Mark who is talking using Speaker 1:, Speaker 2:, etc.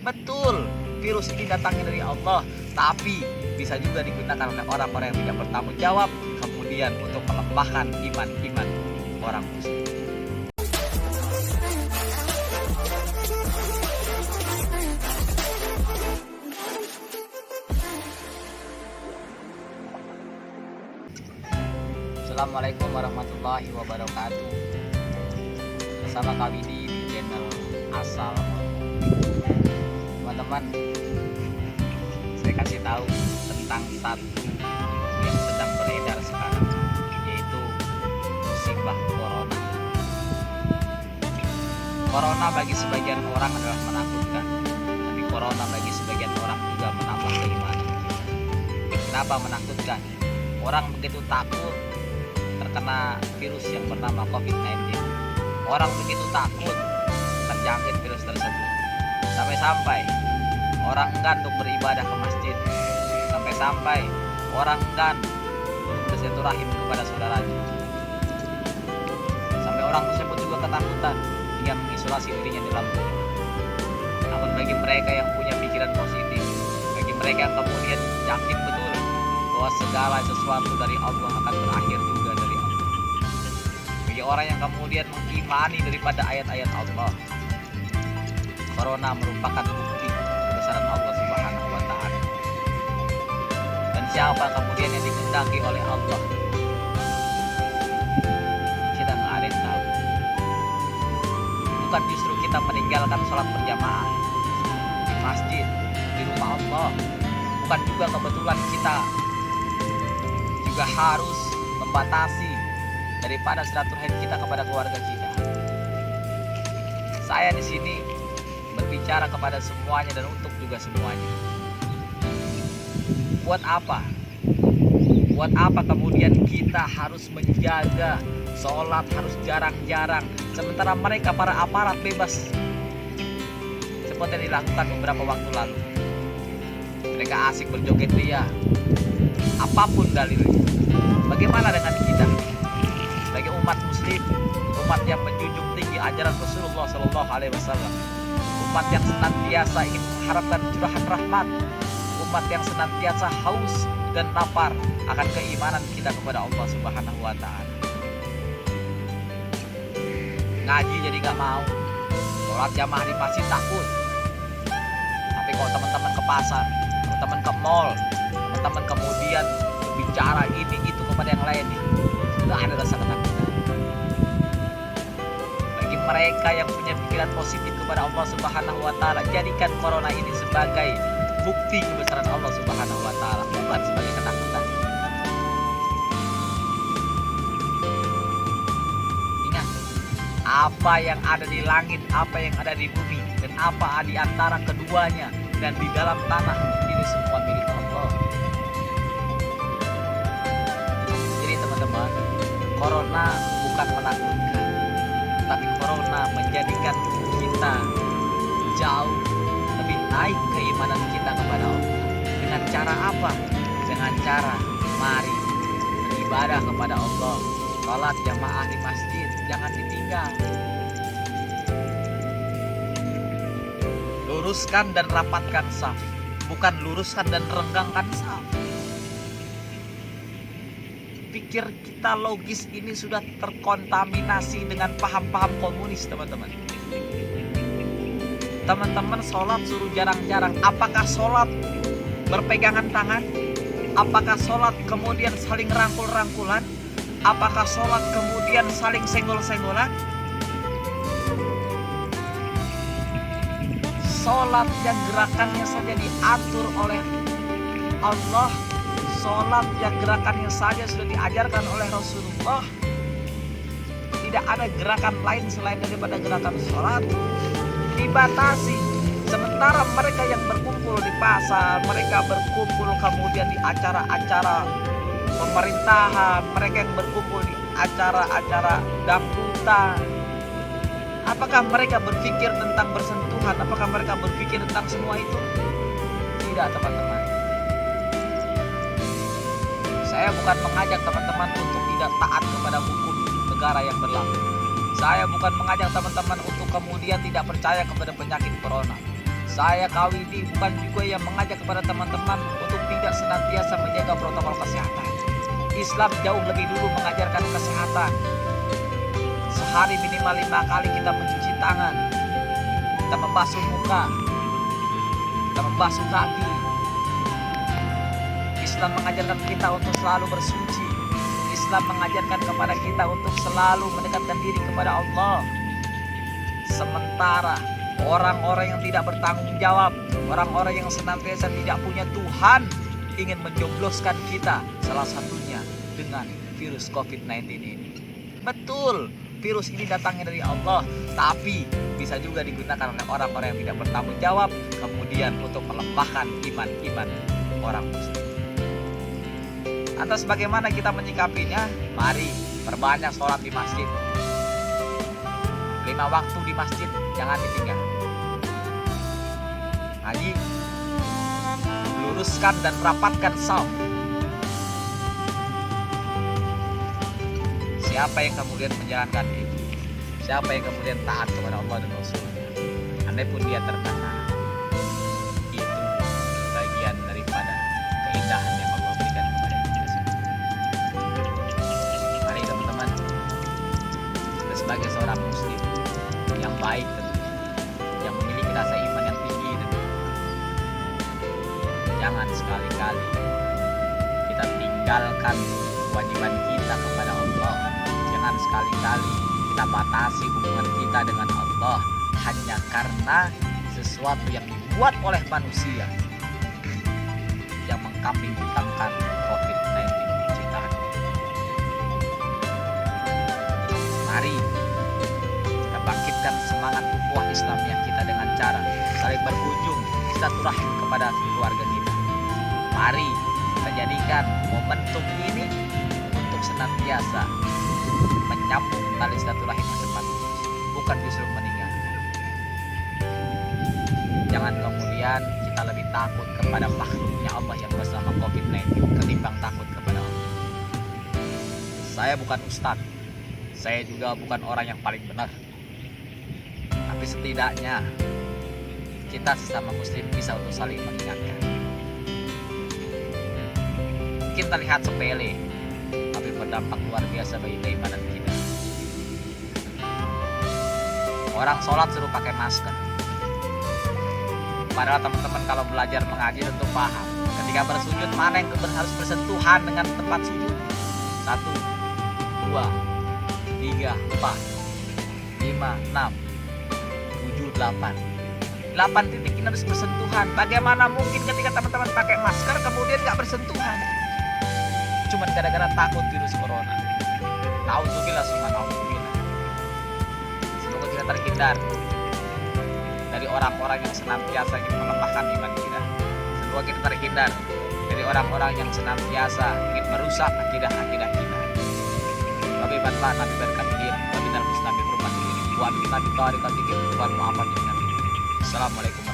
Speaker 1: Betul, virus ini datangnya dari Allah, tapi bisa juga digunakan oleh orang-orang yang tidak bertanggung jawab, kemudian untuk melemahkan iman-iman orang muslim. Assalamualaikum warahmatullahi wabarakatuh. Bersama kami di channel Asal. Teman-teman, saya kasih tahu tentang satu yang sedang beredar sekarang, yaitu musibah corona. Corona bagi sebagian orang adalah menakutkan, tapi corona bagi sebagian orang juga menambah keimanan. Kenapa menakutkan? Orang begitu takut terkena virus yang bernama COVID-19. Orang begitu takut terjangkit virus tersebut, sampai-sampai orang enggan untuk beribadah ke masjid, sampai-sampai orang enggan untuk bersilaturahim kepada saudaranya, sampai orang tersebut juga ketakutan hingga mengisolasi dirinya di dalam rumah. Namun bagi mereka yang punya pikiran positif, bagi mereka yang kemudian yakin betul bahwa segala sesuatu dari Allah akan berakhir juga dari Allah, bagi orang yang kemudian mengimani daripada ayat-ayat Allah, corona merupakan bukti kebesaran Allah Subhanahu wa Ta'ala. Dan siapa kemudian yang dikehendaki oleh Allah, kita nggak ada yang tahu. Bukan justru kita meninggalkan sholat berjamaah di masjid, di rumah Allah, bukan juga kebetulan kita juga harus membatasi daripada silaturahim kita kepada keluarga kita. Saya di sini berbicara kepada semuanya dan untuk juga semuanya. Buat apa? Buat apa kemudian kita harus menjaga sholat, harus jarang-jarang, sementara mereka para aparat bebas seperti yang dilakukan beberapa waktu lalu. Mereka asik berjoget ria, apapun dalilnya. Bagaimana dengan kita sebagai umat muslim, umat yang menjunjung tinggi ajaran Rasulullah SAW, umat yang senantiasa ingin mengharapkan curahan rahmat, umat yang senantiasa haus dan lapar akan keimanan kita kepada Allah Subhanahu wa Ta'ala. Ngaji jadi gak mau, sholat jamaah di masjid takut. Tapi kalau teman-teman ke pasar, teman-teman ke mall, teman-teman kemudian bicara ini itu kepada yang lainnya, gak ada rasa ketakutan. Bagi mereka yang punya pikiran positif kepada Allah Subhanahu wa Ta'ala, jadikan corona ini sebagai bukti kebesaran Allah Subhanahu wa Ta'ala, bukan sebagai ketakutan. Ingat, apa yang ada di langit, apa yang ada di bumi, dan apa di antara keduanya dan di dalam tanah, ini semua milik Allah. Jadi teman-teman, corona bukan menakutkan, tapi corona menjadikan kita jauh lebih naik keimanan kita kepada Allah. Dengan cara apa? Dengan cara mari beribadah kepada Allah, sholat jamaah di masjid, jangan ditinggal. Luruskan dan rapatkan saf, bukan luruskan dan renggangkan saf. Pikir kita logis ini sudah terkontaminasi dengan paham-paham komunis, teman-teman. Teman-teman sholat suruh jarang-jarang. Apakah sholat berpegangan tangan? Apakah sholat kemudian saling rangkul-rangkulan? Apakah sholat kemudian saling senggol-senggolan? Sholat yang gerakannya saja diatur oleh Allah, sholat yang gerakannya saja sudah diajarkan oleh Rasulullah. Tidak ada gerakan lain selain daripada gerakan sholat, dibatasi. Sementara mereka yang berkumpul di pasar, mereka berkumpul kemudian di acara-acara pemerintahan, mereka yang berkumpul di acara-acara dangdutan, apakah mereka berpikir tentang bersentuhan? Apakah mereka berpikir tentang semua itu? Tidak, teman-teman. Saya bukan mengajak teman-teman untuk tidak taat kepada hukum negara yang berlaku. Saya bukan mengajak teman-teman untuk kemudian tidak percaya kepada penyakit corona. Saya Kawidi bukan juga yang mengajak kepada teman-teman untuk tidak senantiasa menjaga protokol kesehatan. Islam jauh lebih dulu mengajarkan kesehatan. Sehari minimal 5 kali kita mencuci tangan, kita membasuh muka, kita membasuh kaki. Islam mengajarkan kita untuk selalu bersuci. Islam mengajarkan kepada kita untuk selalu mendekatkan diri kepada Allah. Sementara orang-orang yang tidak bertanggung jawab, orang-orang yang senantiasa tidak punya Tuhan, ingin menjobloskan kita, salah satunya dengan virus COVID-19 ini. Betul, virus ini datangnya dari Allah, tapi bisa juga digunakan oleh orang-orang yang tidak bertanggung jawab, kemudian untuk melemahkan iman orang muslim. Lantas bagaimana kita menyikapinya? Mari perbanyak sholat di masjid. 5 waktu di masjid, jangan ditinggal. Ngaji, luruskan dan rapatkan shaf. Siapa yang kemudian menjalankan itu? Siapa yang kemudian taat kepada Allah dan Rasulnya? Andai pun dia terkena, itu bagian daripada keindahan yang Allah berikan kepada kita semua. Mari teman-teman, kita sebagai seorang muslim yang baik tentunya, yang memiliki rasa iman yang tinggi tentunya, jangan sekali-kali kita tinggalkan kewajiban kita kepada Allah. Jangan sekali-kali kita batasi hubungan kita dengan Allah hanya karena sesuatu yang dibuat oleh manusia yang mengkambing hitamkan COVID-19 ciptaan. Mari kita bangkitkan semangat ukhuwah Islamiyah kita dengan cara saling berkunjung, silaturahim kepada keluarga kita. Mari kita jadikan momentum ini untuk senantiasa menyambung tali silaturahim yang sempat putus, bukan justru meninggalkan. Jangan kemudian kita lebih takut kepada makhluknya Allah yang bersama COVID-19 ketimbang takut kepada Allah. Saya bukan ustadz, saya juga bukan orang yang paling benar, tapi setidaknya kita sesama muslim bisa untuk saling mengingatkan. Mungkin terlihat sepele, tapi berdampak luar biasa bagi keimanan kita. Orang sholat suruh pakai masker, padahal teman-teman kalau belajar mengaji tentu paham. Ketika bersujud, mana yang harus bersentuhan dengan tempat sujud? 1, 2, 3, 4, 5, 6, 7, 8. 8 titik ini harus bersentuhan. Bagaimana mungkin ketika teman-teman pakai masker kemudian gak bersentuhan? Cuman gara-gara takut virus corona. Naudzubillah summa naudzubillah. Semoga kita terhindar dari orang-orang yang senantiasa ingin melemahkan iman kita. Semoga kita terhindar dari orang-orang yang senantiasa ingin merusak akidah-akidah kita. Wabi batlah nabi berkatir, wabi narmus nabi berubah diri, wabi nabi tarikat dikit, wabi mu'afat nabi. Assalamualaikum.